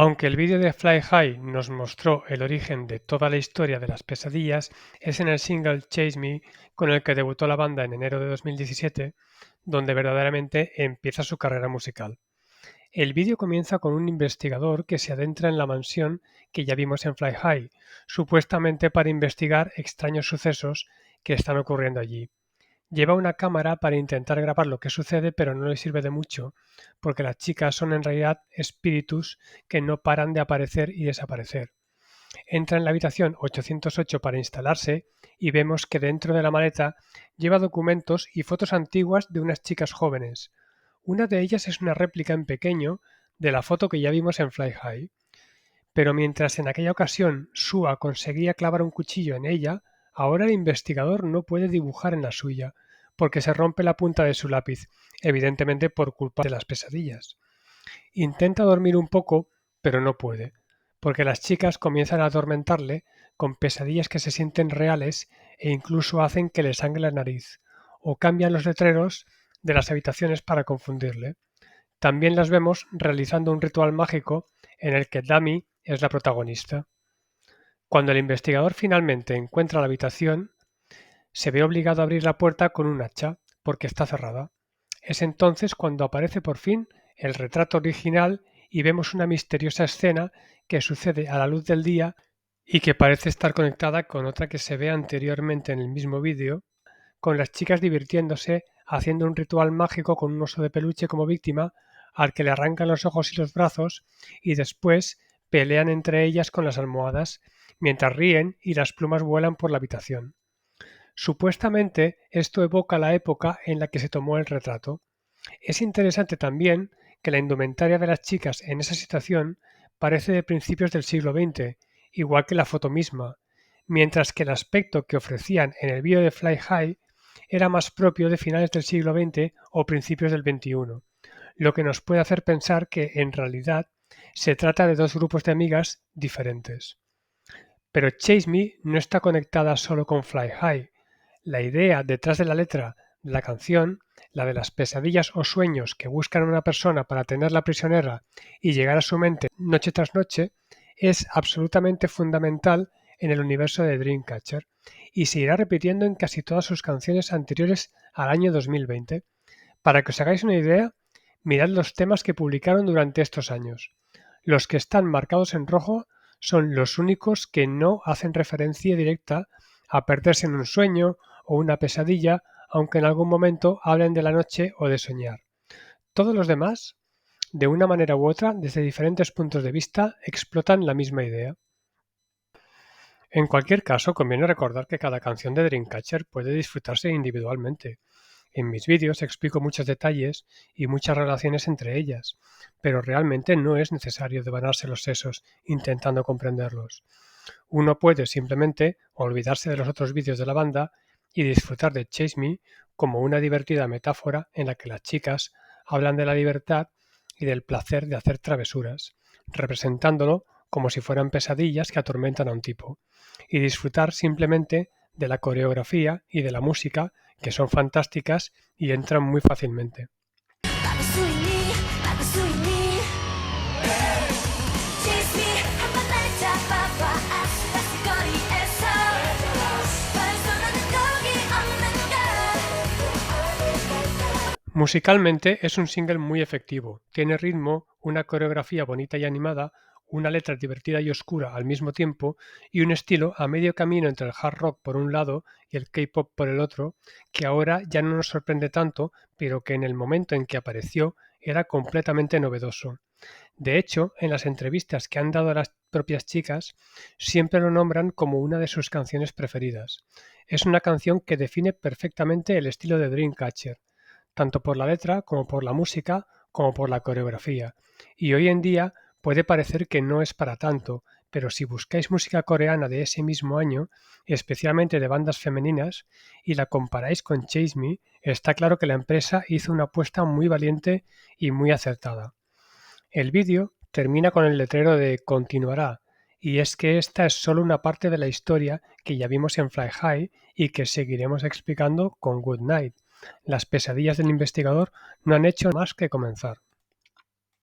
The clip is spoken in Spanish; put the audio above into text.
Aunque el vídeo de Fly High nos mostró el origen de toda la historia de las pesadillas, es en el single Chase Me, con el que debutó la banda en enero de 2017, donde verdaderamente empieza su carrera musical. El vídeo comienza con un investigador que se adentra en la mansión que ya vimos en Fly High, supuestamente para investigar extraños sucesos que están ocurriendo allí. Lleva una cámara para intentar grabar lo que sucede, pero no le sirve de mucho, porque las chicas son en realidad espíritus que no paran de aparecer y desaparecer. Entra en la habitación 808 para instalarse y vemos que dentro de la maleta lleva documentos y fotos antiguas de unas chicas jóvenes. Una de ellas es una réplica en pequeño de la foto que ya vimos en Fly High. Pero mientras en aquella ocasión Sua conseguía clavar un cuchillo en ella, ahora el investigador no puede dibujar en la suya, porque se rompe la punta de su lápiz, evidentemente por culpa de las pesadillas. Intenta dormir un poco, pero no puede, porque las chicas comienzan a atormentarle con pesadillas que se sienten reales e incluso hacen que le sangre la nariz, o cambian los letreros de las habitaciones para confundirle. También las vemos realizando un ritual mágico en el que Dami es la protagonista. Cuando el investigador finalmente encuentra la habitación, se ve obligado a abrir la puerta con un hacha, porque está cerrada. Es entonces cuando aparece por fin el retrato original y vemos una misteriosa escena que sucede a la luz del día y que parece estar conectada con otra que se ve anteriormente en el mismo vídeo, con las chicas divirtiéndose haciendo un ritual mágico con un oso de peluche como víctima al que le arrancan los ojos y los brazos y después pelean entre ellas con las almohadas mientras ríen y las plumas vuelan por la habitación. Supuestamente esto evoca la época en la que se tomó el retrato. Es interesante también que la indumentaria de las chicas en esa situación parece de principios del siglo XX, igual que la foto misma, mientras que el aspecto que ofrecían en el vídeo de Fly High era más propio de finales del siglo XX o principios del XXI, lo que nos puede hacer pensar que, en realidad, se trata de dos grupos de amigas diferentes. Pero Chase Me no está conectada solo con Fly High. La idea detrás de la letra de la canción, la de las pesadillas o sueños que buscan a una persona para tenerla prisionera y llegar a su mente noche tras noche, es absolutamente fundamental en el universo de Dreamcatcher y se irá repitiendo en casi todas sus canciones anteriores al año 2020. Para que os hagáis una idea, mirad los temas que publicaron durante estos años. Los que están marcados en rojo son los únicos que no hacen referencia directa a perderse en un sueño o una pesadilla, aunque en algún momento hablen de la noche o de soñar. Todos los demás, de una manera u otra, desde diferentes puntos de vista, explotan la misma idea. En cualquier caso, conviene recordar que cada canción de Dreamcatcher puede disfrutarse individualmente. En mis vídeos explico muchos detalles y muchas relaciones entre ellas, pero realmente no es necesario devanarse los sesos intentando comprenderlos. Uno puede simplemente olvidarse de los otros vídeos de la banda y disfrutar de Chase Me como una divertida metáfora en la que las chicas hablan de la libertad y del placer de hacer travesuras, representándolo como si fueran pesadillas que atormentan a un tipo, y disfrutar simplemente de la coreografía y de la música, que son fantásticas y entran muy fácilmente. Musicalmente es un single muy efectivo, tiene ritmo, una coreografía bonita y animada, una letra divertida y oscura al mismo tiempo y un estilo a medio camino entre el hard rock por un lado y el K-pop por el otro, que ahora ya no nos sorprende tanto, pero que en el momento en que apareció era completamente novedoso. De hecho, en las entrevistas que han dado a las propias chicas, siempre lo nombran como una de sus canciones preferidas. Es una canción que define perfectamente el estilo de Dreamcatcher, tanto por la letra como por la música como por la coreografía. Y hoy en día puede parecer que no es para tanto, pero si buscáis música coreana de ese mismo año, especialmente de bandas femeninas, y la comparáis con Chase Me, está claro que la empresa hizo una apuesta muy valiente y muy acertada. El vídeo termina con el letrero de "Continuará", y es que esta es solo una parte de la historia que ya vimos en Fly High y que seguiremos explicando con Good Night. Las pesadillas del investigador no han hecho más que comenzar.